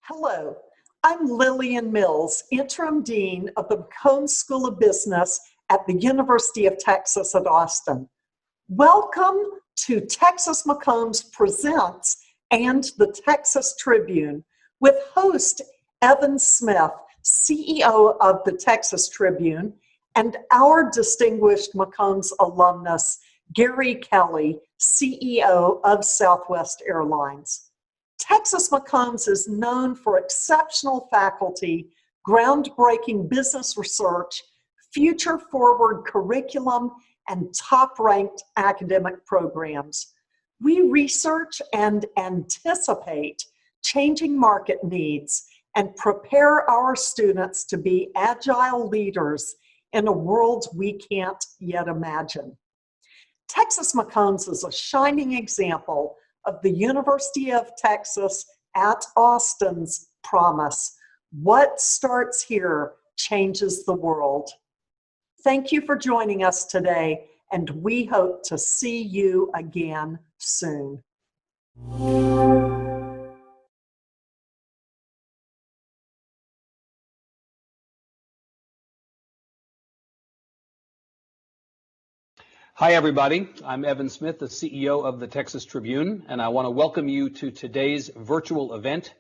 Hello, I'm Lillian Mills, Interim Dean of the McCombs School of Business at the University of Texas at Austin. Welcome to Texas McCombs Presents and the Texas Tribune with host Evan Smith, CEO of the Texas Tribune, and our distinguished McCombs alumnus, Gary Kelly, CEO of Southwest Airlines. Texas McCombs is known for exceptional faculty, groundbreaking business research, future-forward curriculum, and top-ranked academic programs. We research and anticipate changing market needs and prepare our students to be agile leaders in a world we can't yet imagine. Texas McCombs is a shining example of the University of Texas at Austin's promise. What starts here changes the world. Thank you for joining us today, and we hope to see you again soon. Hi, everybody. I'm Evan Smith, the CEO of the Texas Tribune, and I want to welcome you to today's virtual event,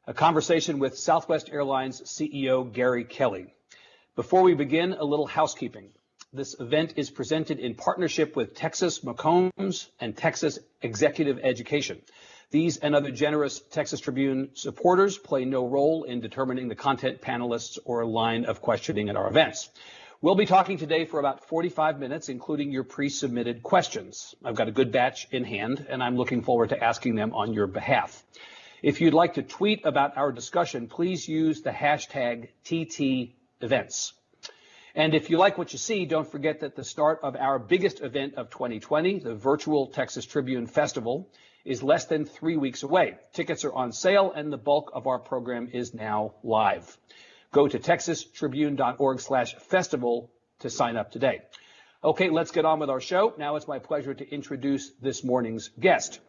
a conversation with Southwest Airlines CEO Gary Kelly. Before we begin, a little housekeeping. This event is presented in partnership with Texas McCombs and Texas Executive Education. These and other generous Texas Tribune supporters play no role in determining the content, panelists, or line of questioning at our events. We'll be talking today for about 45 minutes, including your pre-submitted questions. I've got a good batch in hand, and I'm looking forward to asking them on your behalf. If you'd like to tweet about our discussion, please use the hashtag #TTEvents. And if you like what you see, don't forget that the start of our biggest event of 2020, the virtual Texas Tribune Festival, is less than 3 weeks away. Tickets are on sale, and the bulk of our program is now live. Go to texastribune.org/festival to sign up today. Okay, let's get on with our show. Now it's my pleasure to introduce this morning's guest.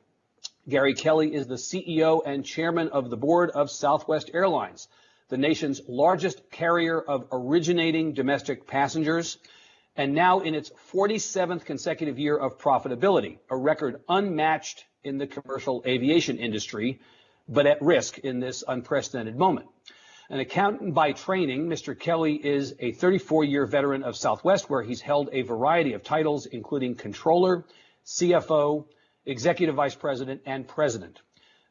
Gary Kelly is the CEO and chairman of the board of Southwest Airlines, the nation's largest carrier of originating domestic passengers, and now in its 47th consecutive year of profitability, a record unmatched in the commercial aviation industry, but at risk in this unprecedented moment. An accountant by training, Mr. Kelly is a 34-year veteran of Southwest, where he's held a variety of titles, including controller, CFO, executive vice president, and president.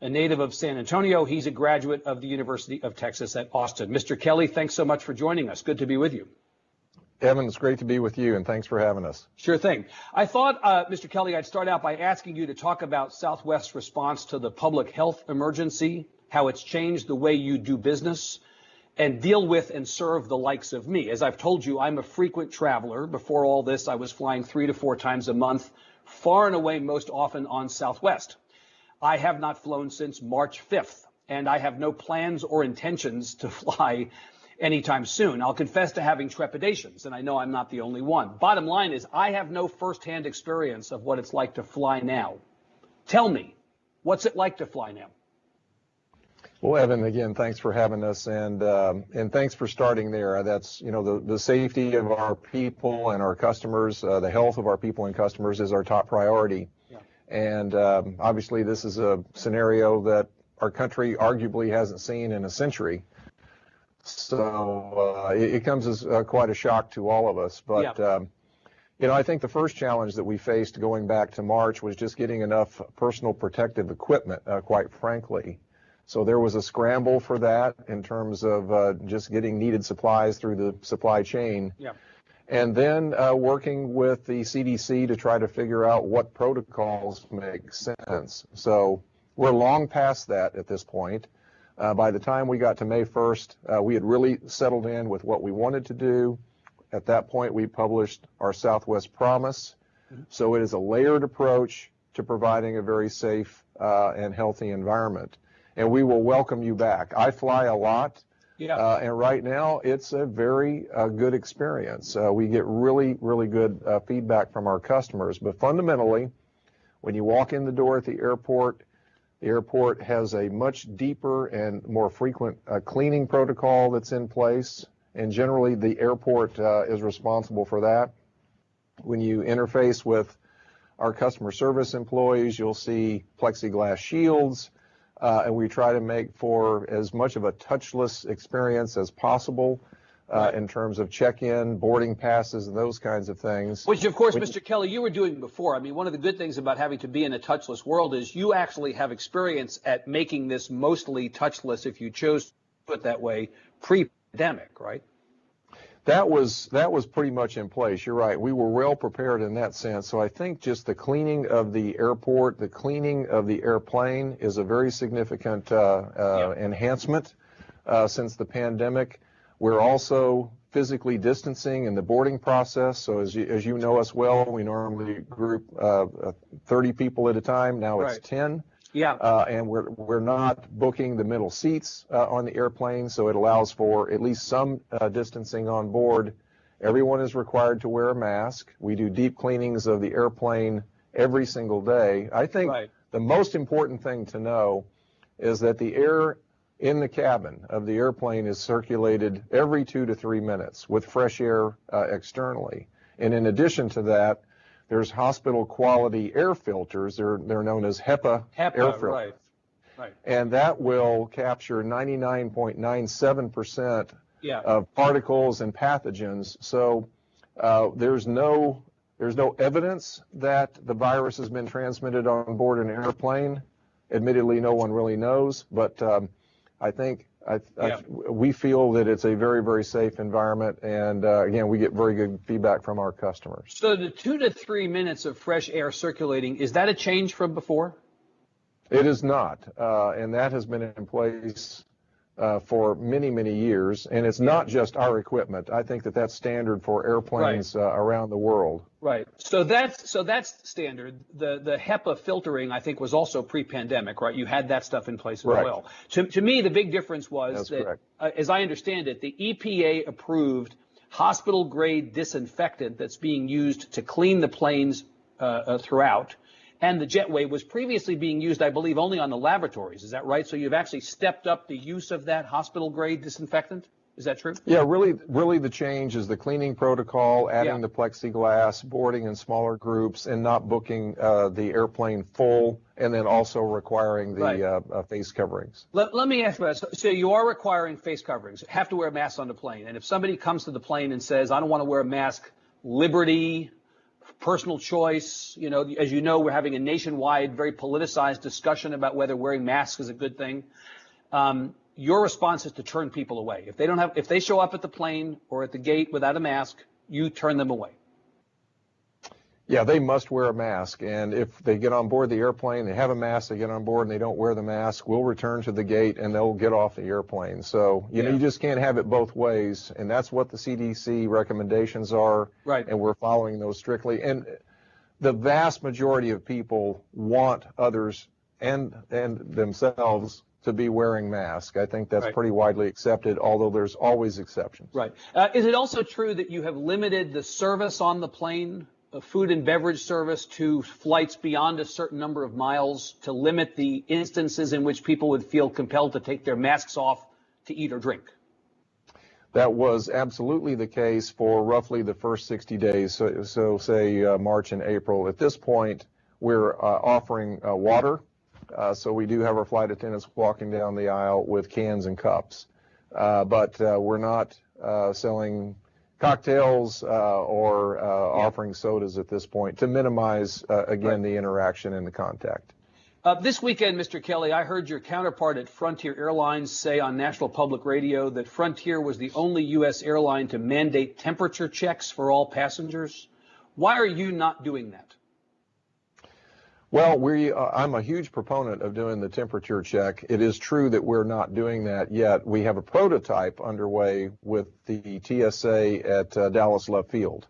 A native of San Antonio, he's a graduate of the University of Texas at Austin. Mr. Kelly, thanks so much for joining us. Good to be with you. Evan, it's great to be with you, and thanks for having us. Sure thing. I thought, Mr. Kelly, I'd start out by asking you to talk about Southwest's response to the public health emergency, how it's changed the way you do business, and deal with and serve the likes of me. As I've told you, I'm a frequent traveler. Before all this, I was flying 3 to 4 times a month, far and away most often on Southwest. I have not flown since March 5th, and I have no plans or intentions to fly anytime soon. I'll confess to having trepidations, and I know I'm not the only one. Bottom line is, I have no firsthand experience of what it's like to fly now. Tell me, what's it like to fly now? Well, Evan, again, thanks for having us, and thanks for starting there. That's, the safety of our people and our customers, the health of our people and customers is our top priority. Yeah. And obviously, this is a scenario that our country arguably hasn't seen in a century. So it comes as quite a shock to all of us. But, yeah. I think the first challenge that we faced going back to March was just getting enough personal protective equipment, quite frankly. So there was a scramble for that in terms of just getting needed supplies through the supply chain. Yeah. And then working with the CDC to try to figure out what protocols make sense. So we're long past that at this point. By the time we got to May 1st, we had really settled in with what we wanted to do. At that point, we published our Southwest Promise. Mm-hmm. So it is a layered approach to providing a very safe and healthy environment. And we will welcome you back. I fly a lot, and right now it's a very good experience. We get really, really good feedback from our customers. But fundamentally, when you walk in the door at the airport, The airport has a much deeper and more frequent cleaning protocol that's in place, and generally the airport is responsible for that. When you interface with our customer service employees, you'll see plexiglass shields, and we try to make for as much of a touchless experience as possible. In terms of check-in, boarding passes, and those kinds of things. Which, of course, Mr. Kelly, you were doing before. I mean, one of the good things about having to be in a touchless world is you actually have experience at making this mostly touchless, if you chose to put it that way, pre-pandemic, right? That was pretty much in place. You're right. We were well prepared in that sense. So I think just the cleaning of the airport, the cleaning of the airplane is a very significant enhancement since the pandemic. We're also physically distancing in the boarding process. So as you know us well, we normally group 30 people at a time. Now it's 10. Yeah. And we're not booking the middle seats on the airplane, so it allows for at least some distancing on board. Everyone is required to wear a mask. We do deep cleanings of the airplane every single day. I think the most important thing to know is that the air in the cabin of the airplane is circulated every 2 to 3 minutes with fresh air externally. And in addition to that, there's hospital quality air filters. They're known as HEPA air filters. Right. And that will capture 99.97% of particles and pathogens. So there's no evidence that the virus has been transmitted on board an airplane. Admittedly, no one really knows, but I think we feel that it's a very, very safe environment, and again, we get very good feedback from our customers. So the 2 to 3 minutes of fresh air circulating, is that a change from before? It is not, and that has been in place for many, many years, and it's not just our equipment. I think that that's standard for airplanes around the world. Right. So that's standard. The HEPA filtering, I think, was also pre-pandemic, right? You had that stuff in place as well. To me, the big difference was that, as I understand it, the EPA approved hospital-grade disinfectant that's being used to clean the planes throughout. And the jetway was previously being used, I believe, only on the laboratories. Is that right? So you've actually stepped up the use of that hospital-grade disinfectant? Is that true? Yeah, really the change is the cleaning protocol, adding the plexiglass, boarding in smaller groups, and not booking the airplane full, and then also requiring the face coverings. Let me ask you that. So you are requiring face coverings, have to wear a mask on the plane. And if somebody comes to the plane and says, I don't want to wear a mask, liberty, personal choice, as you know, we're having a nationwide, very politicized discussion about whether wearing masks is a good thing. Your response is to turn people away. If they show up at the plane or at the gate without a mask, you turn them away. Yeah, they must wear a mask. And if they get on board the airplane, they have a mask, they get on board and they don't wear the mask, we'll return to the gate and they'll get off the airplane. So, you know, you just can't have it both ways. And that's what the CDC recommendations are. Right. And we're following those strictly. And the vast majority of people want others and themselves to be wearing masks. I think that's pretty widely accepted, although there's always exceptions. Right. Is it also true that you have limited the service on the plane, food and beverage service, to flights beyond a certain number of miles to limit the instances in which people would feel compelled to take their masks off to eat or drink? That was absolutely the case for roughly the first 60 days, so say March and April. At this point, we're offering water. So we do have our flight attendants walking down the aisle with cans and cups. But we're not selling cocktails or offering sodas at this point to minimize, again, the interaction and the contact. This weekend, Mr. Kelly, I heard your counterpart at Frontier Airlines say on National Public Radio that Frontier was the only U.S. airline to mandate temperature checks for all passengers. Why are you not doing that? Well, I'm a huge proponent of doing the temperature check. It is true that we're not doing that yet. We have a prototype underway with the TSA at Dallas Love Field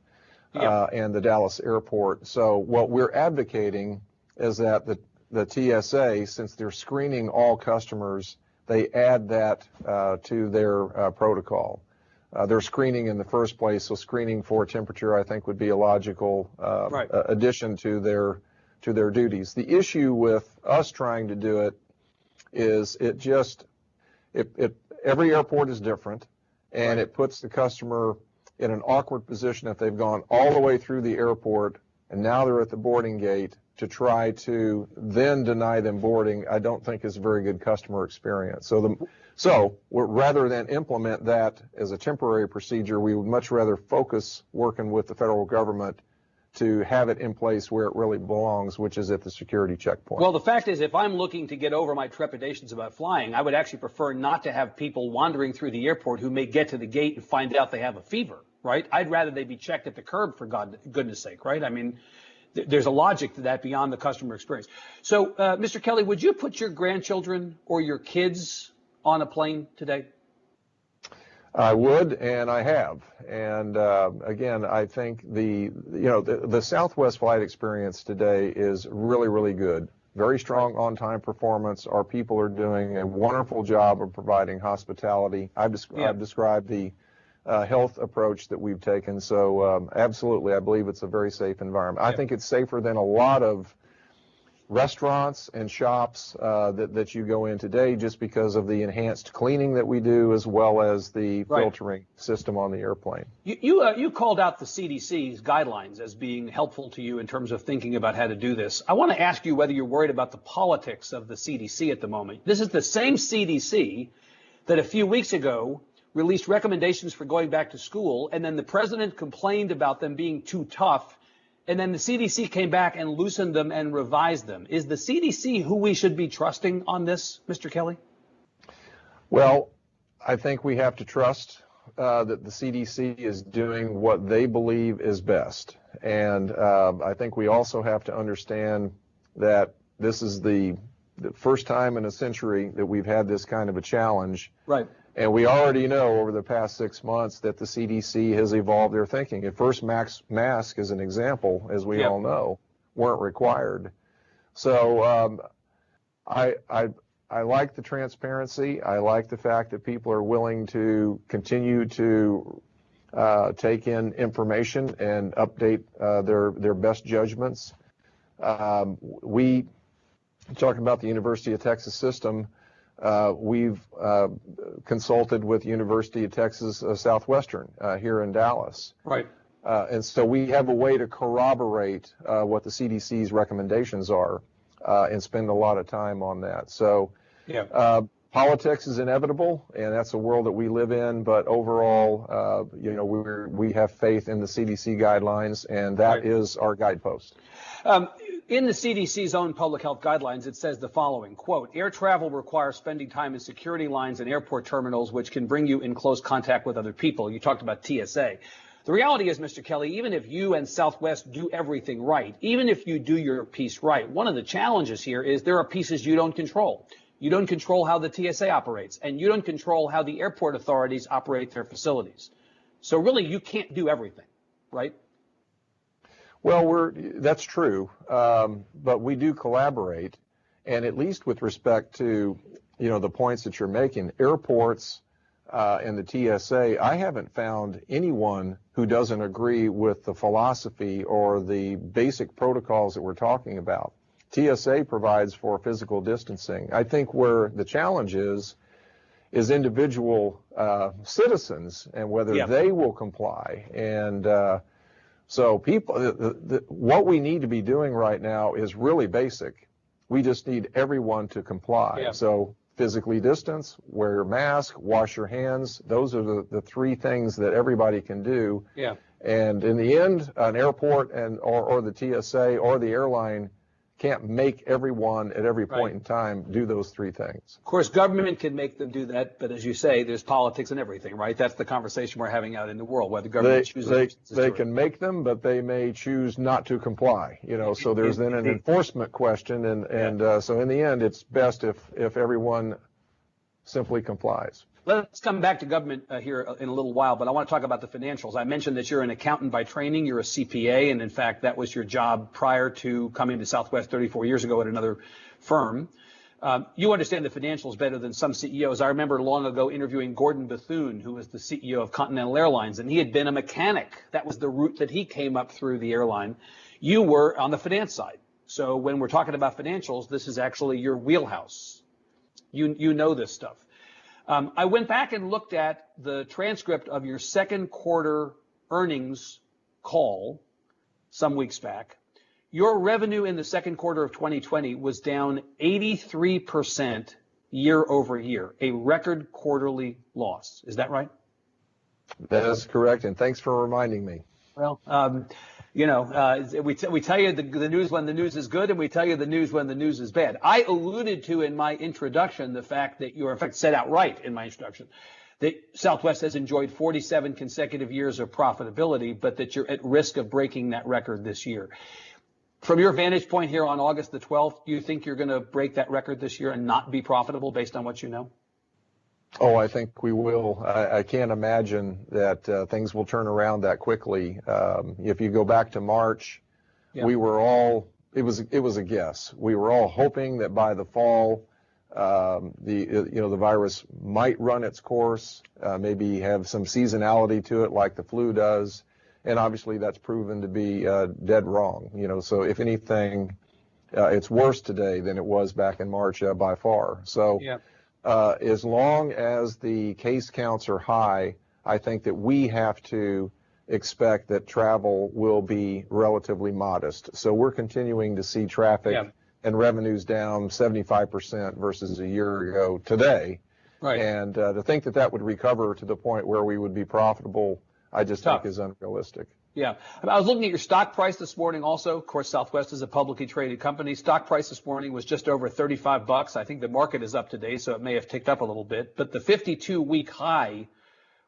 and the Dallas airport. So what we're advocating is that the TSA, since they're screening all customers, they add that to their protocol. They're screening in the first place, so screening for temperature, I think, would be a logical addition to their duties. The issue with us trying to do it is every airport is different, and it puts the customer in an awkward position if they've gone all the way through the airport and now they're at the boarding gate to try to then deny them boarding. I don't think is a very good customer experience. So rather than implement that as a temporary procedure, we would much rather focus working with the federal government to have it in place where it really belongs, which is at the security checkpoint. Well, the fact is, if I'm looking to get over my trepidations about flying, I would actually prefer not to have people wandering through the airport who may get to the gate and find out they have a fever, right? I'd rather they be checked at the curb, for goodness sake, right? I mean, there's a logic to that beyond the customer experience. So, Mr. Kelly, would you put your grandchildren or your kids on a plane today? I would, and I have. And again, I think the Southwest flight experience today is really, really good. Very strong on-time performance. Our people are doing a wonderful job of providing hospitality. I've described the health approach that we've taken. So absolutely, I believe it's a very safe environment. I think it's safer than a lot of restaurants and shops that you go in today, just because of the enhanced cleaning that we do, as well as the filtering system on the airplane. You called out the CDC's guidelines as being helpful to you in terms of thinking about how to do this. I want to ask you whether you're worried about the politics of the CDC at the moment. This is the same CDC that a few weeks ago released recommendations for going back to school, and then the president complained about them being too tough. And then the CDC came back and loosened them and revised them. Is the CDC who we should be trusting on this, Mr. Kelly? Well, I think we have to trust that the CDC is doing what they believe is best. And I think we also have to understand that this is the first time in a century that we've had this kind of a challenge. Right. And we already know over the past 6 months that the CDC has evolved their thinking. At first, masks, as an example, as we all know, weren't required. So I like the transparency. I like the fact that people are willing to continue to take in information and update their best judgments. We, talking about the University of Texas system, we've consulted with University of Texas Southwestern here in Dallas. Right. And so we have a way to corroborate what the CDC's recommendations are and spend a lot of time on that. So politics is inevitable, and that's a world that we live in. But overall, we have faith in the CDC guidelines, and that is our guidepost. In the CDC's own public health guidelines, it says the following, quote, air travel requires spending time in security lines and airport terminals, which can bring you in close contact with other people. You talked about TSA. The reality is, Mr. Kelly, even if you and Southwest do everything right, even if you do your piece right, one of the challenges here is there are pieces you don't control. You don't control how the TSA operates, and you don't control how the airport authorities operate their facilities. So really, you can't do everything, right? Well, that's true, but we do collaborate, and at least with respect to, the points that you're making, airports and the TSA, I haven't found anyone who doesn't agree with the philosophy or the basic protocols that we're talking about. TSA provides for physical distancing. I think where the challenge is individual citizens and whether they will comply. And so people, what we need to be doing right now is really basic. We just need everyone to comply. So physically distance, wear your mask, wash your hands. Those are the three things that everybody can do. And in the end, an airport or the TSA or the airline can't make everyone at every point in time do those three things. Of course, government can make them do that, but as you say, there's politics and everything, right? That's the conversation we're having out in the world, whether government chooses they can make them, but they may choose not to comply, so there's then an enforcement question, and so in the end, it's best if everyone simply complies. Let's come back to government here in a little while, but I want to talk about the financials. I mentioned that you're an accountant by training. You're a CPA, and in fact, that was your job prior to coming to Southwest 34 years ago at another firm. You understand the financials better than some CEOs. I remember long ago interviewing Gordon Bethune, who was the CEO of Continental Airlines, and he had been a mechanic. That was the route that he came up through the airline. You were on the finance side. So when we're talking about financials, this is actually your wheelhouse. You know this stuff. I went back and looked at the transcript of your second quarter earnings call some weeks back. Your revenue in the second quarter of 2020 was down 83% year over year, a record quarterly loss. Is that right? That is correct, and thanks for reminding me. Well, we tell you the news when the news is good, and we tell you the news when the news is bad. I alluded to in my introduction the fact that you're, in fact, said outright in my introduction that Southwest has enjoyed 47 consecutive years of profitability, but that you're at risk of breaking that record this year. From your vantage point here on August the 12th, do you think you're going to break that record this year and not be profitable based on what you know? Oh, I think we will. I can't imagine that things will turn around that quickly. If you go back to March, we were all, it was a guess. We were all hoping that by the fall, the virus might run its course, maybe have some seasonality to it like the flu does. And obviously that's proven to be dead wrong. So if anything, it's worse today than it was back in March by far. So. Yeah. As long as the case counts are high, I think that we have to expect that travel will be relatively modest. So we're continuing to see traffic and revenues down 75% versus a year ago today. Right. And to think that that would recover to the point where we would be profitable, I just think is unrealistic. Yeah. I was looking at your stock price this morning also. Of course, Southwest is a publicly traded company. Stock price this morning was just over $35. I think the market is up today, so it may have ticked up a little bit. But the 52-week high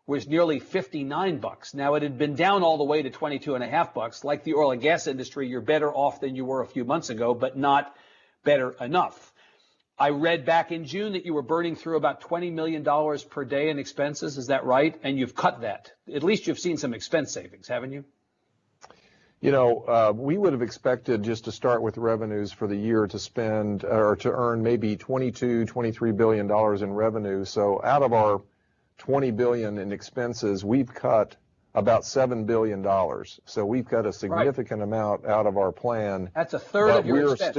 was nearly $59. Now, it had been down all the way to $22.50. Like the oil and gas industry, you're better off than you were a few months ago, but not better enough. I read back in June that you were burning through about $20 million per day in expenses. Is that right? And you've cut that. At least you've seen some expense savings, haven't you? We would have expected, just to start with revenues for the year, to spend or to earn maybe $23 billion in revenue. So out of our $20 billion in expenses, we've cut about $7 billion. So we've got a significant amount out of our plan. That's a third of your expense.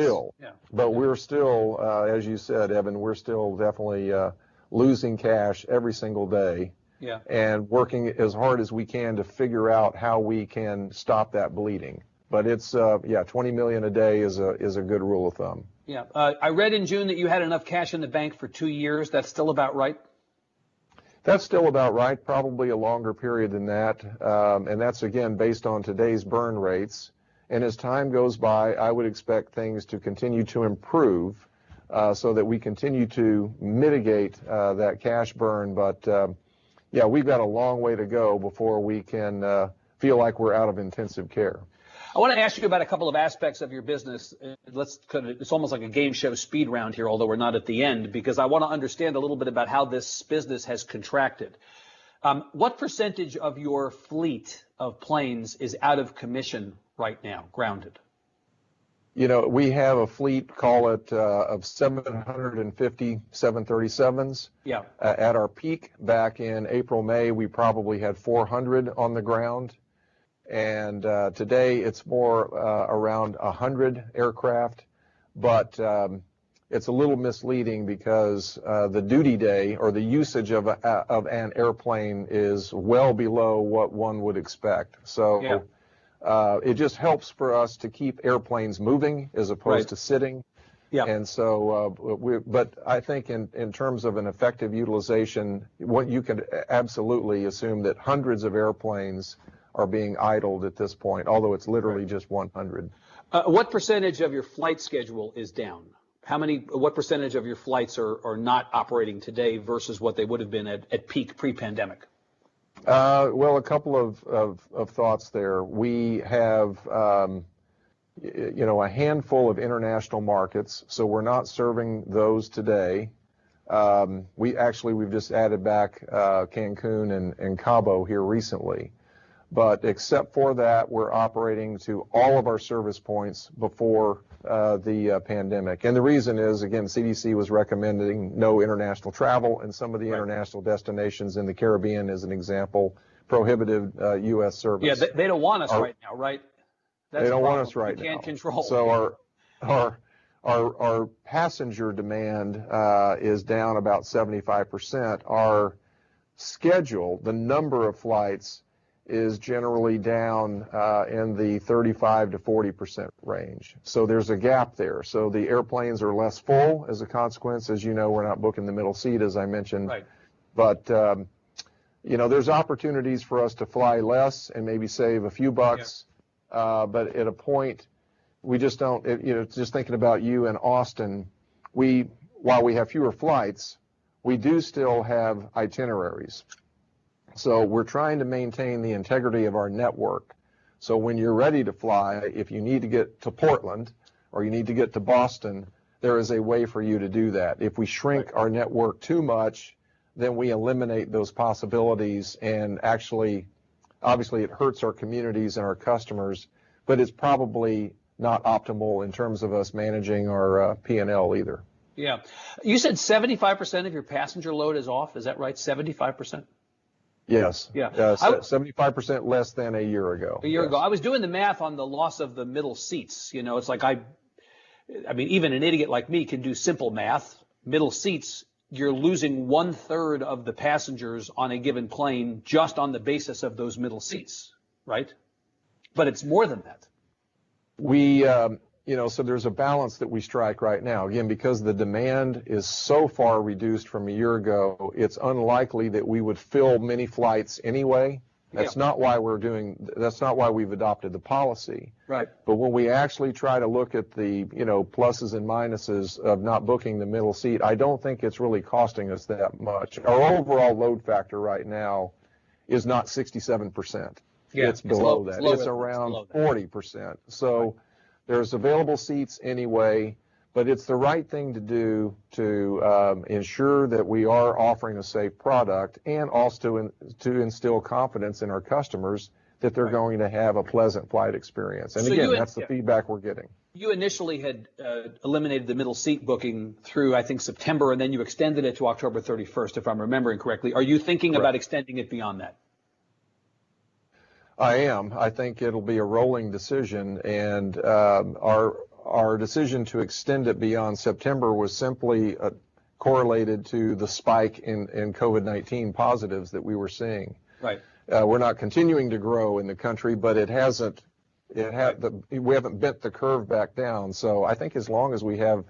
We're still, as you said, Evan, we're still definitely losing cash every single day. Yeah. And working as hard as we can to figure out how we can stop that bleeding. But it's, 20 million a day is a good rule of thumb. Yeah. I read in June that you had enough cash in the bank for 2 years. That's still about right? That's still about right, probably a longer period than that. And that's, again, based on today's burn rates. And as time goes by, I would expect things to continue to improve so that we continue to mitigate that cash burn. But, we've got a long way to go before we can feel like we're out of intensive care. I want to ask you about a couple of aspects of your business. It's almost like a game show speed round here, although we're not at the end, because I want to understand a little bit about how this business has contracted. What percentage of your fleet of planes is out of commission right now, grounded? We have a fleet, call it, of 750 737s. Yeah. At our peak back in April, May, we probably had 400 on the ground. And today it's more around 100 aircraft, but it's a little misleading because the duty day or the usage of an airplane is well below what one would expect. So it just helps for us to keep airplanes moving as opposed to sitting. Yeah. And so, but I think in terms of an effective utilization, what you can absolutely assume that hundreds of airplanes are being idled at this point, although it's literally just 100. What percentage of your flight schedule is down? What percentage of your flights are not operating today versus what they would have been at peak pre-pandemic? Well, a couple of thoughts there. We have, a handful of international markets, so we're not serving those today. We've just added back Cancun and Cabo here recently. But except for that, we're operating to all of our service points before the pandemic. And the reason is, again, CDC was recommending no international travel, and some of the international destinations in the Caribbean, as an example, prohibited U.S. service. Yeah, they don't want us right now, right? They don't want us right now. We can't control. So Our passenger demand is down about 75%. Our schedule, the number of flights, is generally down in the 35 to 40% range. So there's a gap there. So the airplanes are less full as a consequence. As you know, we're not booking the middle seat, as I mentioned. Right. But, there's opportunities for us to fly less and maybe save a few bucks. Yeah. But at a point, we just don't, just thinking about you in Austin, while we have fewer flights, we do still have itineraries. So we're trying to maintain the integrity of our network. So when you're ready to fly, if you need to get to Portland or you need to get to Boston, there is a way for you to do that. If we shrink our network too much, then we eliminate those possibilities, and actually, obviously it hurts our communities and our customers, but it's probably not optimal in terms of us managing our P&L either. Yeah. You said 75% of your passenger load is off. Is that right? 75%? Yes. Yeah. 75% less than a year ago. A year ago. I was doing the math on the loss of the middle seats. It's like I mean, even an idiot like me can do simple math. Middle seats, you're losing 1/3 of the passengers on a given plane just on the basis of those middle seats, right? But it's more than that. So there's a balance that we strike right now. Again, because the demand is so far reduced from a year ago, it's unlikely that we would fill many flights anyway. That's not why that's not why we've adopted the policy. Right. But when we actually try to look at the, pluses and minuses of not booking the middle seat, I don't think it's really costing us that much. Our overall load factor right now is not 67%. Yeah, it's below that. It's around 40%. So there's available seats anyway, but it's the right thing to do to ensure that we are offering a safe product, and also to instill confidence in our customers that they're going to have a pleasant flight experience. And again, that's the feedback we're getting. You initially had eliminated the middle seat booking through, I think, September, and then you extended it to October 31st, if I'm remembering correctly. Are you thinking about extending it beyond that? I am. I think it'll be a rolling decision, and our decision to extend it beyond September was simply correlated to the spike in COVID-19 positives that we were seeing. Right. We're not continuing to grow in the country, but we haven't bent the curve back down. So I think as long as we have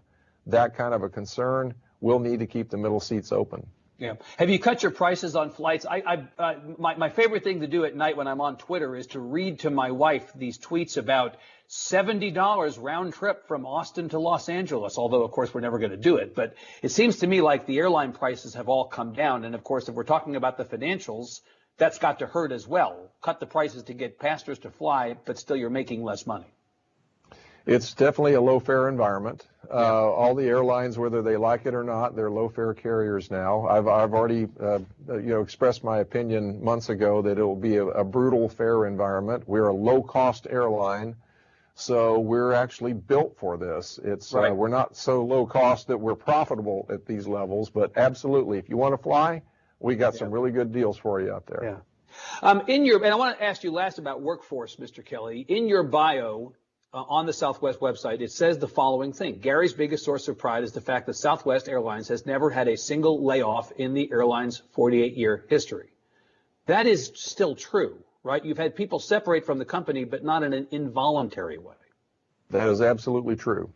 that kind of a concern, we'll need to keep the middle seats open. Yeah. Have you cut your prices on flights? My favorite thing to do at night when I'm on Twitter is to read to my wife these tweets about $70 round trip from Austin to Los Angeles, although, of course, we're never going to do it. But it seems to me like the airline prices have all come down. And, of course, if we're talking about the financials, that's got to hurt as well. Cut the prices to get passengers to fly, but still you're making less money. It's definitely a low-fare environment. All the airlines, whether they like it or not, they're low-fare carriers now. I've already, expressed my opinion months ago that it will be a brutal fare environment. We're a low-cost airline, so we're actually built for this. We're not so low-cost that we're profitable at these levels, but absolutely, if you want to fly, we got some really good deals for you out there. Yeah. And I want to ask you last about workforce, Mr. Kelly. In your bio, on the Southwest website, it says the following thing. Gary's biggest source of pride is the fact that Southwest Airlines has never had a single layoff in the airline's 48-year history. That is still true, right? You've had people separate from the company, but not in an involuntary way. That is absolutely true.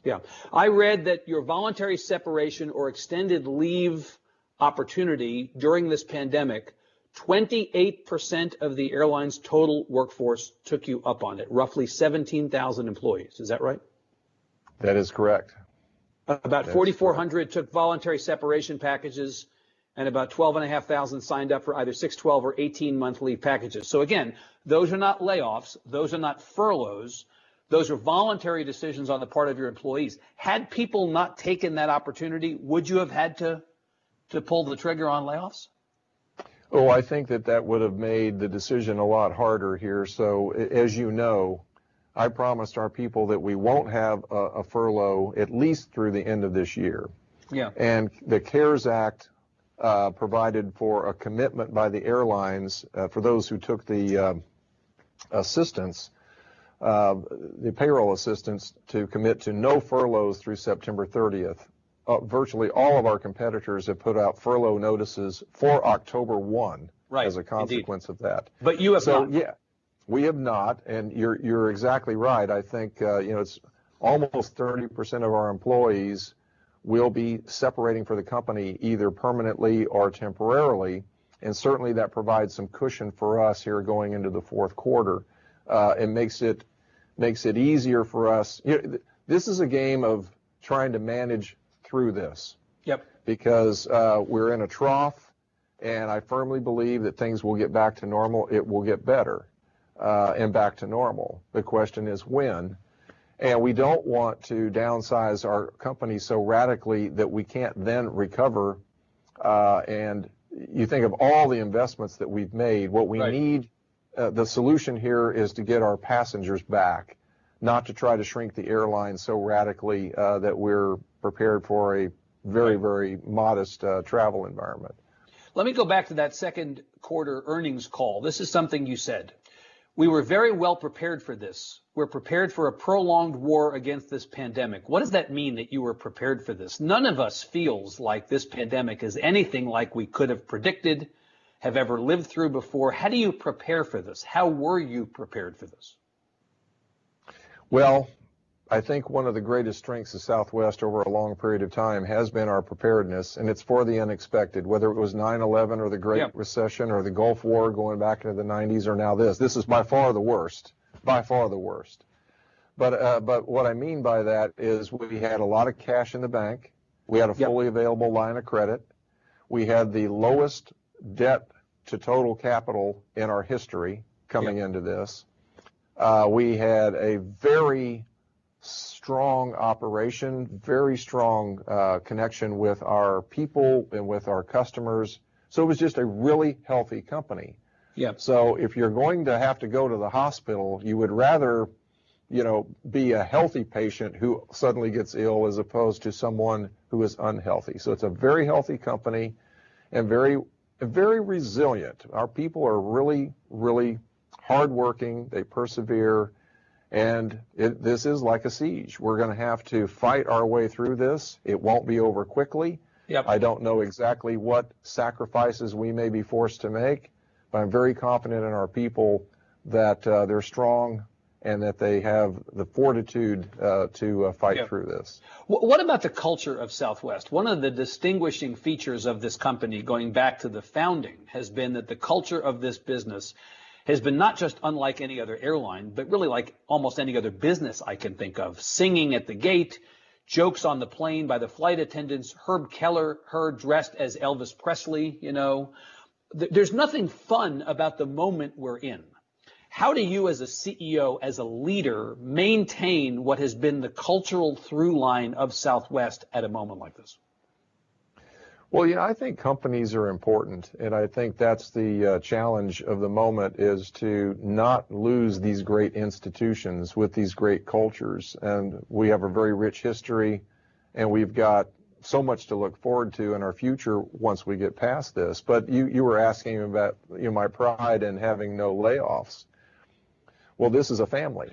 Yeah. I read that your voluntary separation or extended leave opportunity during this pandemic, 28% of the airline's total workforce took you up on it, roughly 17,000 employees. Is that right? That is correct. About 4,400 took voluntary separation packages, and about 12,500 signed up for either 6, 12, or 18-month leave packages. So again, those are not layoffs. Those are not furloughs. Those are voluntary decisions on the part of your employees. Had people not taken that opportunity, would you have had to pull the trigger on layoffs? Oh, I think that would have made the decision a lot harder here. So as you know, I promised our people that we won't have a furlough at least through the end of this year. Yeah. And the CARES Act provided for a commitment by the airlines for those who took the assistance the payroll assistants to commit to no furloughs through September 30th. Virtually all of our competitors have put out furlough notices for October 1 as a consequence of that. But you have not. Yeah, we have not, and you're exactly right. I think it's almost 30% of our employees will be separating for the company either permanently or temporarily, and certainly that provides some cushion for us here going into the fourth quarter. It makes it easier for us. This is a game of trying to manage through this. Yep. Because we're in a trough, and I firmly believe that things will get back to normal. It will get better and back to normal. The question is when. And we don't want to downsize our company so radically that we can't then recover. And you think of all the investments that we've made, what we need, the solution here is to get our passengers back, not to try to shrink the airline so radically that we're prepared for a very, very modest travel environment. Let me go back to that second quarter earnings call. This is something you said. We were very well prepared for this. We're prepared for a prolonged war against this pandemic. What does that mean that you were prepared for this? None of us feels like this pandemic is anything like we could have predicted, have ever lived through before. How do you prepare for this? How were you prepared for this? Well, I think one of the greatest strengths of Southwest over a long period of time has been our preparedness, and it's for the unexpected, whether it was 9/11 or the Great Recession or the Gulf War going back into the 90s or now this. This is by far the worst, by far the worst. But what I mean by that is we had a lot of cash in the bank. We had a fully available line of credit. We had the lowest debt to total capital in our history coming into this. We had a very strong operation, very strong connection with our people and with our customers. So it was just a really healthy company. So if you're going to have to go to the hospital, you would rather, be a healthy patient who suddenly gets ill as opposed to someone who is unhealthy. So it's a very healthy company and very, very resilient. Our people are really, really hardworking. They persevere. And this is like a siege. We're going to have to fight our way through this. It won't be over quickly. I don't know exactly what sacrifices we may be forced to make, but I'm very confident in our people that they're strong and that they have the fortitude to fight through this. What about the culture of Southwest? One of the distinguishing features of this company going back to the founding has been that the culture of this business has been not just unlike any other airline, but really like almost any other business I can think of. Singing at the gate, jokes on the plane by the flight attendants, Herb Kelleher dressed as Elvis Presley, There's nothing fun about the moment we're in. How do you as a CEO, as a leader, maintain what has been the cultural through line of Southwest at a moment like this? Well, I think companies are important, and I think that's the challenge of the moment is to not lose these great institutions with these great cultures. And we have a very rich history, and we've got so much to look forward to in our future once we get past this. But you were asking about my pride in having no layoffs. Well, this is a family.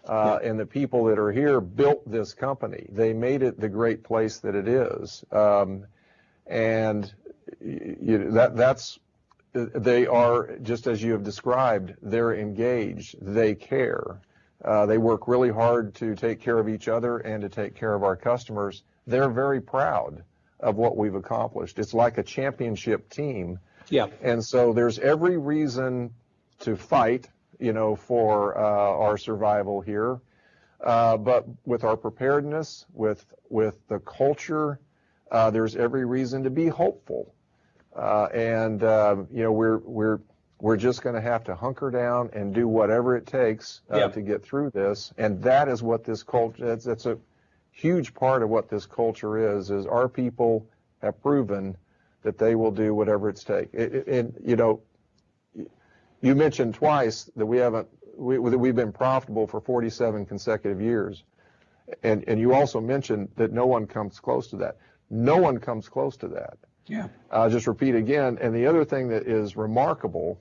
And the people that are here built this company. They made it the great place that it is. And they are, just as you have described, they're engaged, they care. They work really hard to take care of each other and to take care of our customers. They're very proud of what we've accomplished. It's like a championship team. And so there's every reason to fight, for our survival here. But with our preparedness, with the culture, there's every reason to be hopeful. We're just going to have to hunker down and do whatever it takes to get through this. And that is what this culture, that's a huge part of what this culture is our people have proven that they will do whatever it takes. You mentioned twice that we've been profitable for 47 consecutive years. And you also mentioned that no one comes close to that. No one comes close to that. I'll just repeat again. And the other thing that is remarkable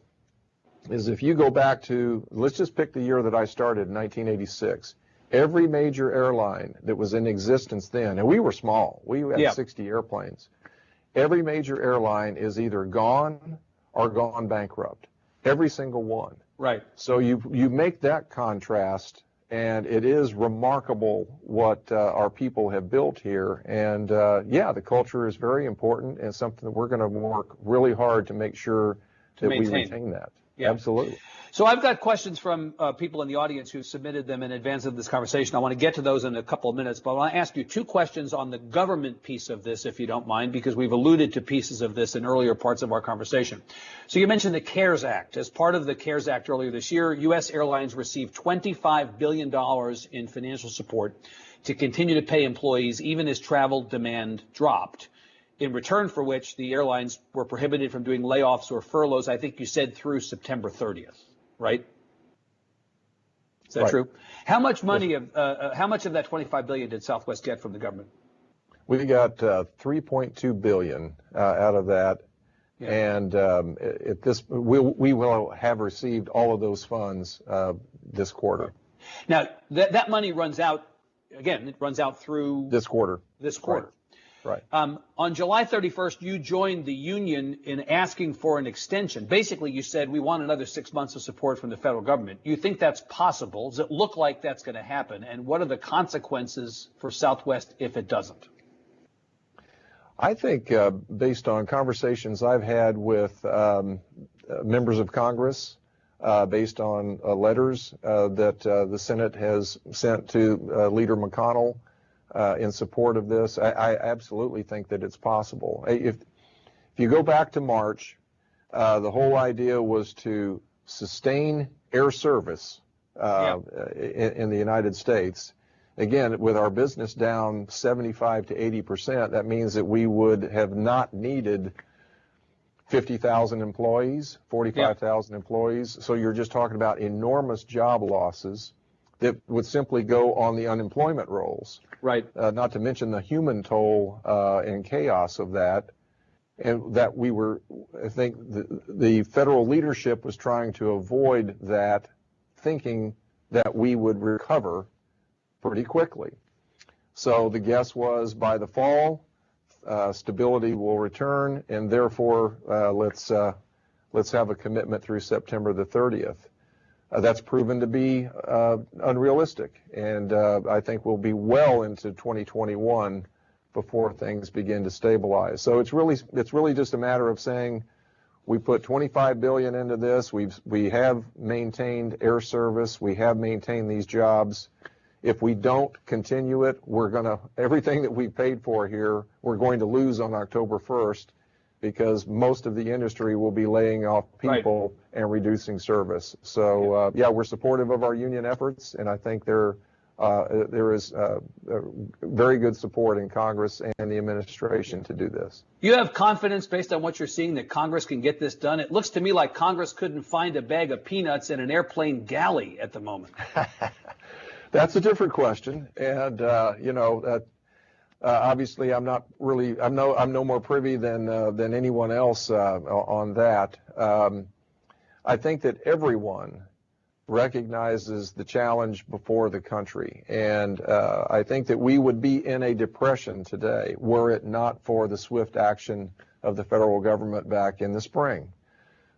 is if you go back to, let's just pick the year that I started in 1986, every major airline that was in existence then, and we were small, we had 60 airplanes, every major airline is either gone or gone bankrupt, every single one. Right. So you make that contrast, and it is remarkable what our people have built here. And yeah, the culture is very important and something that we're going to work really hard to make sure that we retain that. Yeah. Absolutely. So I've got questions from people in the audience who submitted them in advance of this conversation. I want to get to those in a couple of minutes, but I want to ask you two questions on the government piece of this, if you don't mind, because we've alluded to pieces of this in earlier parts of our conversation. So you mentioned the CARES Act. As part of the CARES Act earlier this year, U.S. Airlines received $25 billion in financial support to continue to pay employees even as travel demand dropped, in return for which the airlines were prohibited from doing layoffs or furloughs, I think you said through September 30th, right? Is that true? How much money how much of that $25 billion did Southwest get from the government? We got $3.2 billion out of that. Yeah. And we will have received all of those funds this quarter. Now, that money runs out, again, it runs out through this quarter. This quarter. Right. On July 31st, you joined the union in asking for an extension. Basically, you said we want another 6 months of support from the federal government. You think that's possible? Does it look like that's going to happen? And what are the consequences for Southwest if it doesn't? I think based on conversations I've had with members of Congress, based on letters that the Senate has sent to Leader McConnell, in support of this, I absolutely think that it's possible. If you go back to March, the whole idea was to sustain air service in the United States. Again, with our business down 75 to 80%, that means that we would have not needed 50,000 employees, 45,000 employees. So you're just talking about enormous job losses that would simply go on the unemployment rolls. Right. Not to mention the human toll and chaos of that. And that we were, I think the federal leadership was trying to avoid that, thinking that we would recover pretty quickly. So the guess was by the fall, stability will return, and therefore let's have a commitment through September the 30th. That's proven to be unrealistic, and I think we'll be well into 2021 before things begin to stabilize. So it's really just a matter of saying we put $25 billion into this. We have maintained air service. We have maintained these jobs. If we don't continue it, everything that we paid for here, we're going to lose on October 1st. Because most of the industry will be laying off people and reducing service. So, yeah, we're supportive of our union efforts, and I think there is very good support in Congress and the administration to do this. You have confidence, based on what you're seeing, that Congress can get this done? It looks to me like Congress couldn't find a bag of peanuts in an airplane galley at the moment. That's a different question, and obviously, I'm no more privy than anyone else on that. I think that everyone recognizes the challenge before the country, and I think that we would be in a depression today were it not for the swift action of the federal government back in the spring.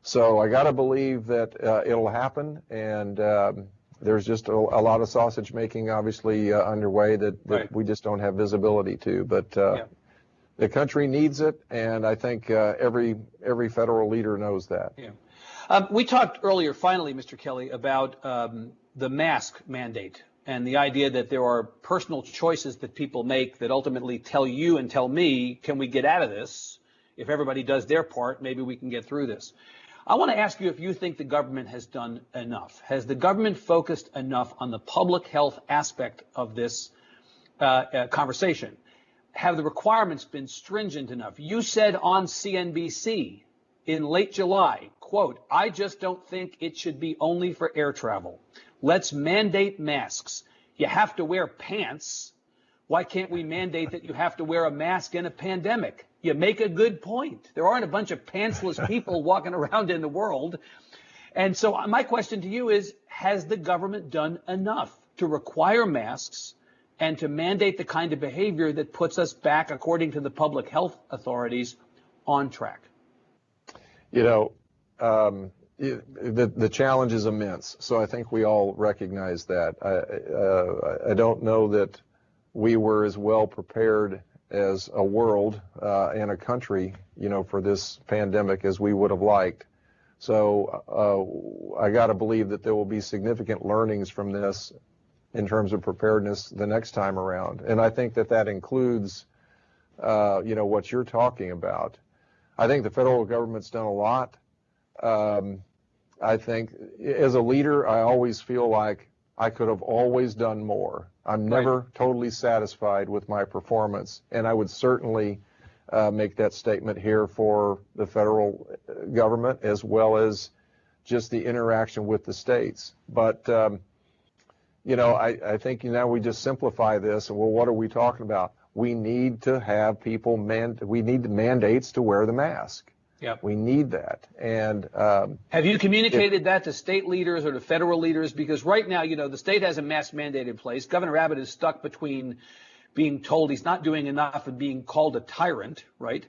So I got to believe that it'll happen, and there's just a lot of sausage making, obviously, underway that we just don't have visibility to. But the country needs it, and I think every federal leader knows that. Yeah. We talked earlier, finally, Mr. Kelly, about the mask mandate and the idea that there are personal choices that people make that ultimately tell you and tell me, can we get out of this? If everybody does their part, maybe we can get through this. I want to ask you if you think the government has done enough. Has the government focused enough on the public health aspect of this conversation? Have the requirements been stringent enough? You said on CNBC in late July, quote, "I just don't think it should be only for air travel. Let's mandate masks. You have to wear pants. Why can't we mandate that you have to wear a mask in a pandemic?" You make a good point. There aren't a bunch of pantsless people walking around in the world. And so my question to you is, has the government done enough to require masks and to mandate the kind of behavior that puts us back, according to the public health authorities, on track? You know, the challenge is immense. So I think we all recognize that. I don't know that we were as well prepared as a world and a country, for this pandemic as we would have liked. So I got to believe that there will be significant learnings from this in terms of preparedness the next time around. And I think that includes, what you're talking about. I think the federal government's done a lot. I think as a leader, I always feel like I could have always done more. I'm never totally satisfied with my performance, and I would certainly make that statement here for the federal government as well as just the interaction with the states. But, I think now we just simplify this, and well, what are we talking about? We need to have people, we need mandates to wear the mask. Yep. We need that. And have you communicated that to state leaders or to federal leaders? Because right now, the state has a mask mandate in place. Governor Abbott is stuck between being told he's not doing enough and being called a tyrant, right?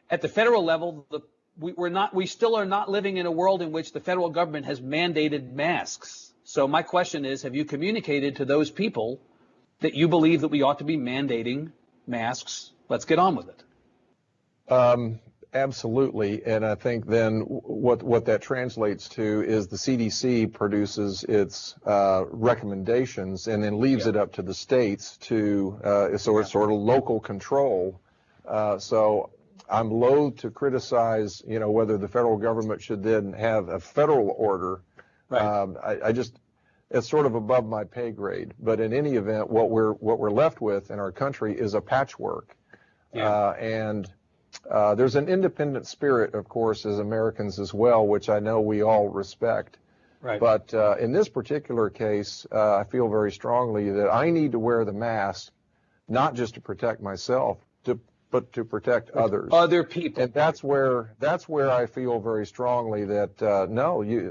At the federal level, we still are not living in a world in which the federal government has mandated masks. So my question is, have you communicated to those people that you believe that we ought to be mandating masks? Let's get on with it. Absolutely, and I think then what that translates to is the CDC produces its recommendations and then leaves it up to the states to, so it's sort of local control. So I'm loath to criticize, whether the federal government should then have a federal order. Right. It's sort of above my pay grade. But in any event, what we're left with in our country is a patchwork, and there's an independent spirit, of course, as Americans as well, which I know we all respect. Right. But in this particular case, I feel very strongly that I need to wear the mask, not just to protect myself, but to protect others. Other people. And that's where I feel very strongly that,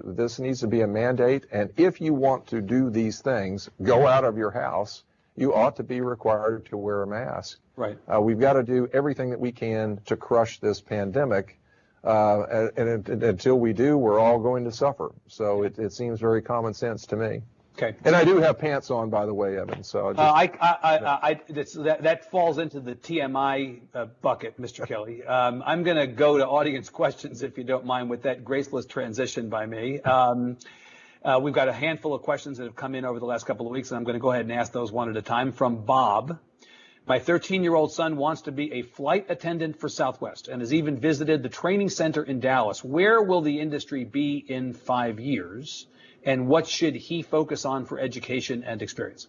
this needs to be a mandate. And if you want to do these things, go out of your house, you ought to be required to wear a mask. Right. We've got to do everything that we can to crush this pandemic. And until we do, we're all going to suffer. So it seems very common sense to me. Okay. And I do have pants on, by the way, Evan. So that falls into the TMI bucket, Mr. Kelly. I'm going to go to audience questions, if you don't mind, with that graceless transition by me. We've got a handful of questions that have come in over the last couple of weeks, and I'm going to go ahead and ask those one at a time. From Bob. My 13-year-old son wants to be a flight attendant for Southwest and has even visited the training center in Dallas. Where will the industry be in 5 years, and what should he focus on for education and experience?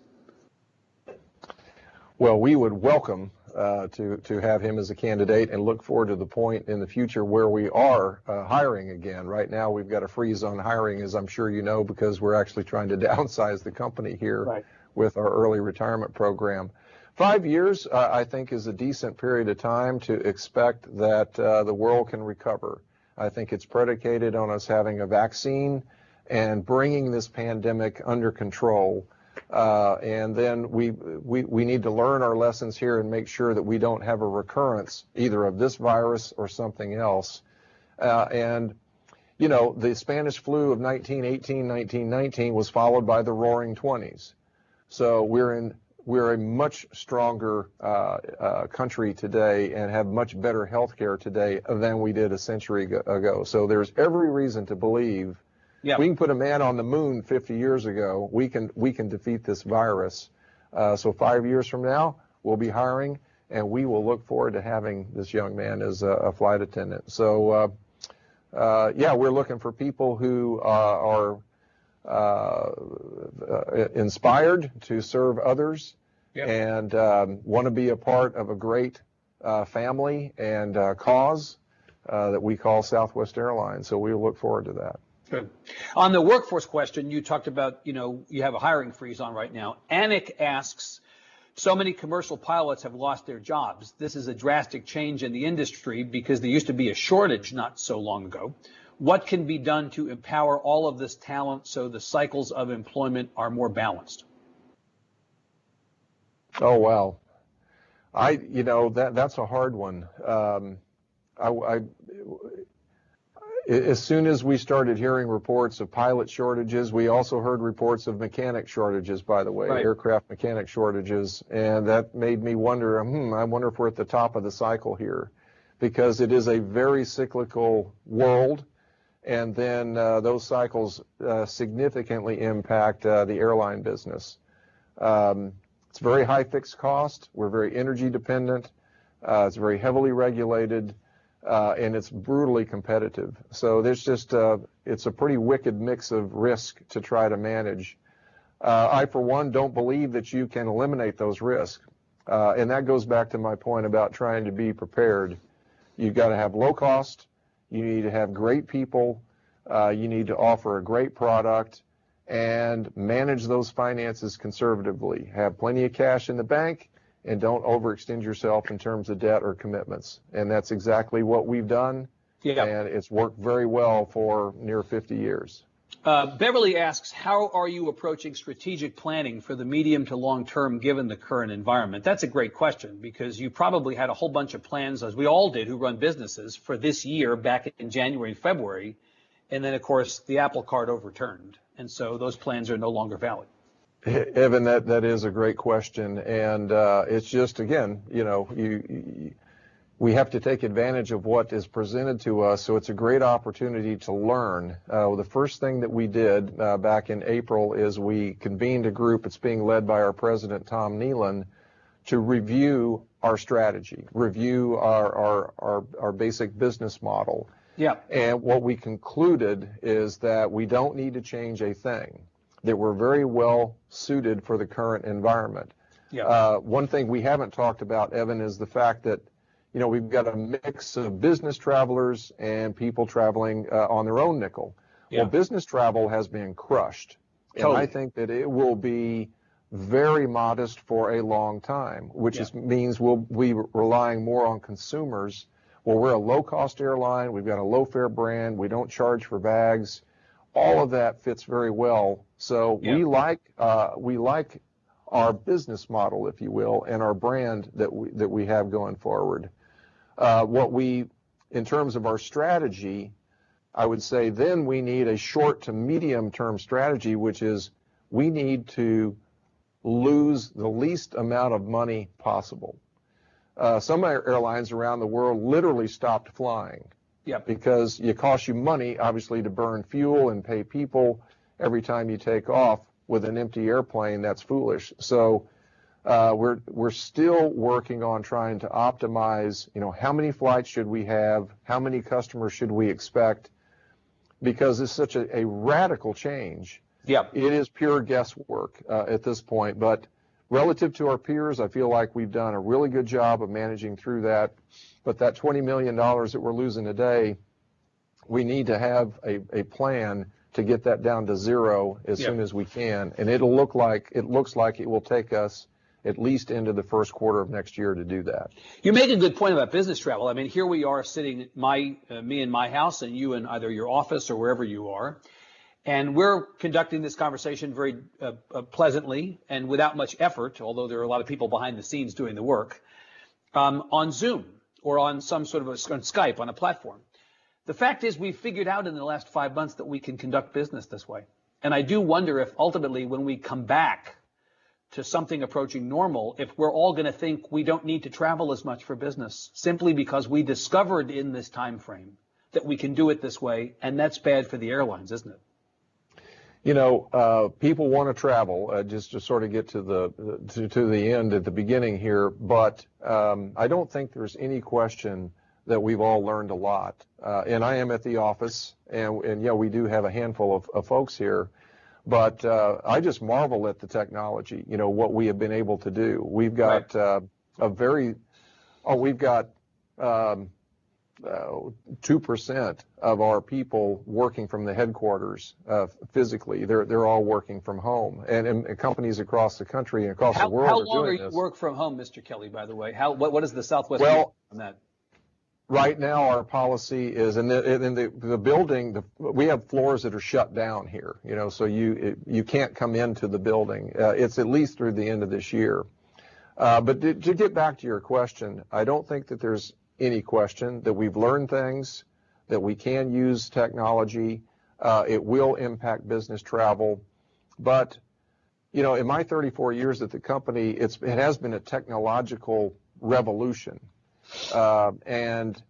Well, we would welcome to have him as a candidate and look forward to the point in the future where we are hiring again. Right now, we've got a freeze on hiring, as I'm sure you know, because we're actually trying to downsize the company here with our early retirement program. 5 years, I think, is a decent period of time to expect that the world can recover. I think it's predicated on us having a vaccine and bringing this pandemic under control. And then we need to learn our lessons here and make sure that we don't have a recurrence either of this virus or something else. And, the Spanish flu of 1918, 1919 was followed by the Roaring '20s. So we're a much stronger country today and have much better health care today than we did a century ago. So there's every reason to believe we can put a man on the moon 50 years ago. We can defeat this virus. So 5 years from now, we'll be hiring, and we will look forward to having this young man as a flight attendant. So, we're looking for people who are inspired to serve others and want to be a part of a great family and cause that we call Southwest Airlines. So we look forward to that. Good. On the workforce question, you talked about, you have a hiring freeze on right now. Anik asks, so many commercial pilots have lost their jobs. This is a drastic change in the industry because there used to be a shortage not so long ago. What can be done to empower all of this talent so the cycles of employment are more balanced? Oh, wow. That's a hard one. As soon as we started hearing reports of pilot shortages, we also heard reports of mechanic shortages, by the way, right. Aircraft mechanic shortages. And that made me wonder, I wonder if we're at the top of the cycle here, because it is a very cyclical world. And then those cycles significantly impact the airline business. It's very high fixed cost. We're very energy dependent. It's very heavily regulated. And it's brutally competitive. So there's just, it's a pretty wicked mix of risk to try to manage. I, for one, don't believe that you can eliminate those risks. And that goes back to my point about trying to be prepared. You've got to have low cost. You need to have great people. You need to offer a great product and manage those finances conservatively. Have plenty of cash in the bank. And don't overextend yourself in terms of debt or commitments. And that's exactly what we've done. Yeah. And it's worked very well for near 50 years. Beverly asks, how are you approaching strategic planning for the medium to long term given the current environment? That's a great question, because you probably had a whole bunch of plans, as we all did who run businesses, for this year back in January and February. And then, of course, the Apple Cart overturned. And so those plans are no longer valid. Evan, that is a great question, and it's just, again, we have to take advantage of what is presented to us, so it's a great opportunity to learn. The first thing that we did back in April is we convened a group. It's being led by our president, Tom Nealon, to review our strategy, review our basic business model. Yeah. And what we concluded is that we don't need to change a thing, that we're very well suited for the current environment. Yeah. One thing we haven't talked about, Evan, is the fact that, we've got a mix of business travelers and people traveling on their own nickel. Yeah. Well, business travel has been crushed. Totally. And I think that it will be very modest for a long time, which means we'll be relying more on consumers. Well, we're a low-cost airline. We've got a low-fare brand. We don't charge for bags. All of that fits very well. So we like our business model, if you will, and our brand that we have going forward. In terms of our strategy, I would say then we need a short to medium term strategy, which is we need to lose the least amount of money possible. Some airlines around the world literally stopped flying. Yeah, because it costs you money, obviously, to burn fuel and pay people every time you take off. With an empty airplane, that's foolish. So we're still working on trying to optimize, how many flights should we have? How many customers should we expect? Because it's such a radical change. Yeah, it is pure guesswork at this point. But relative to our peers, I feel like we've done a really good job of managing through that. But that $20 million that we're losing today, we need to have a plan to get that down to zero as soon as we can. And it looks like it will take us at least into the first quarter of next year to do that. You make a good point about business travel. I mean, here we are sitting, me in my house and you in either your office or wherever you are. And we're conducting this conversation very pleasantly and without much effort, although there are a lot of people behind the scenes doing the work, on Zoom or on some sort of on Skype, on a platform. The fact is we've figured out in the last 5 months that we can conduct business this way. And I do wonder if ultimately when we come back to something approaching normal, if we're all going to think we don't need to travel as much for business simply because we discovered in this time frame that we can do it this way, and that's bad for the airlines, isn't it? People want to travel, just to sort of get to the end at the beginning here, but I don't think there's any question that we've all learned a lot. And I am at the office, and we do have a handful of folks here, but I just marvel at the technology, what we have been able to do. We've got we've got 2% of our people working from the headquarters physically. They're all working from home, and companies across the country and across the world are doing this. How long are you work from home, Mr. Kelly, by the way? What is the Southwest on that? Right now, our policy is in the building. We have floors that are shut down here, so you can't come into the building. It's at least through the end of this year. But to get back to your question, I don't think that there's any question that we've learned things, that we can use technology. It will impact business travel, but in my 34 years at the company, it has been a technological revolution. And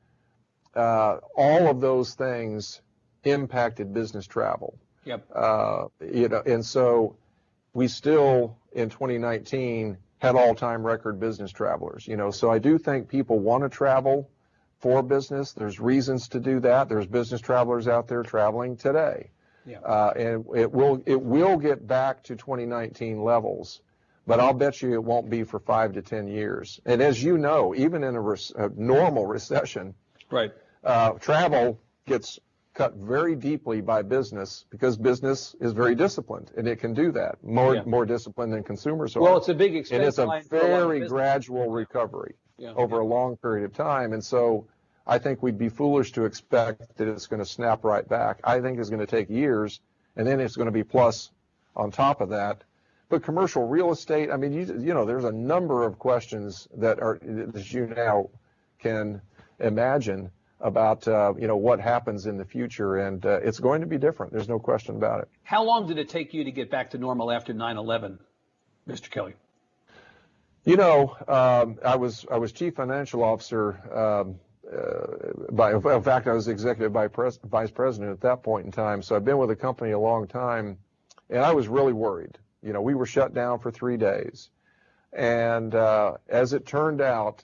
all of those things impacted business travel. Yep. And so we still, in 2019, had all-time record business travelers. So I do think people want to travel for business. There's reasons to do that. There's business travelers out there traveling today. Yeah. And it will get back to 2019 levels. But I'll bet you it won't be for 5 to 10 years. And as you know, even in a normal recession, right, travel gets cut very deeply by business because business is very disciplined, and it can do that more disciplined than consumers are. Well, it's a big expense. And it's a very gradual recovery over a long period of time. And so I think we'd be foolish to expect that it's going to snap right back. I think it's going to take years, and then it's going to be plus on top of that. But commercial real estate, I mean, there's a number of questions that you now can imagine about, what happens in the future, and it's going to be different. There's no question about it. How long did it take you to get back to normal after 9/11, Mr. Kelly? I was chief financial officer. In fact, I was executive vice president at that point in time. So I've been with the company a long time, and I was really worried. We were shut down for 3 days. And as it turned out,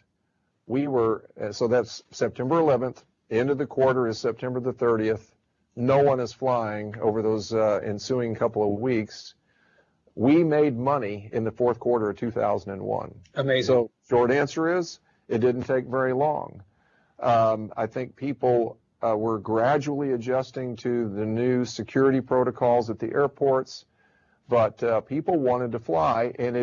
so that's September 11th, end of the quarter is September the 30th. No one is flying over those ensuing couple of weeks. We made money in the fourth quarter of 2001. Amazing. So short answer is, it didn't take very long. I think people were gradually adjusting to the new security protocols at the airports. But people wanted to fly, and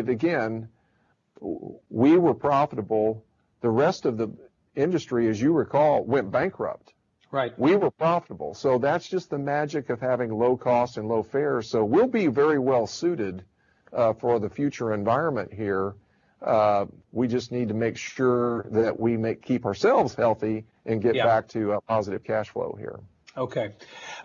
we were profitable. The rest of the industry, as you recall, went bankrupt. Right. We were profitable. So that's just the magic of having low cost and low fares. So we'll be very well suited for the future environment here. We just need to make sure that we keep ourselves healthy and get back to a positive cash flow here. Okay.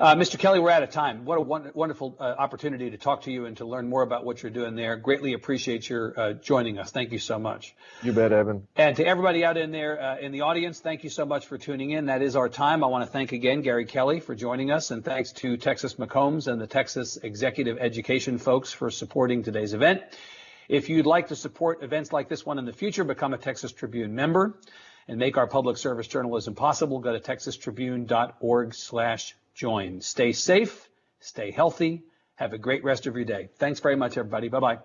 Mr. Kelly, we're out of time. What a wonderful opportunity to talk to you and to learn more about what you're doing there. Greatly appreciate your joining us. Thank you so much. You bet, Evan. And to everybody out in there in the audience, thank you so much for tuning in. That is our time. I want to thank again Gary Kelly for joining us, and thanks to Texas McCombs and the Texas Executive Education folks for supporting today's event. If you'd like to support events like this one in the future, become a Texas Tribune member and make our public service journalism possible. Go to texastribune.org/join. Stay safe, stay healthy, have a great rest of your day. Thanks very much, everybody. Bye-bye.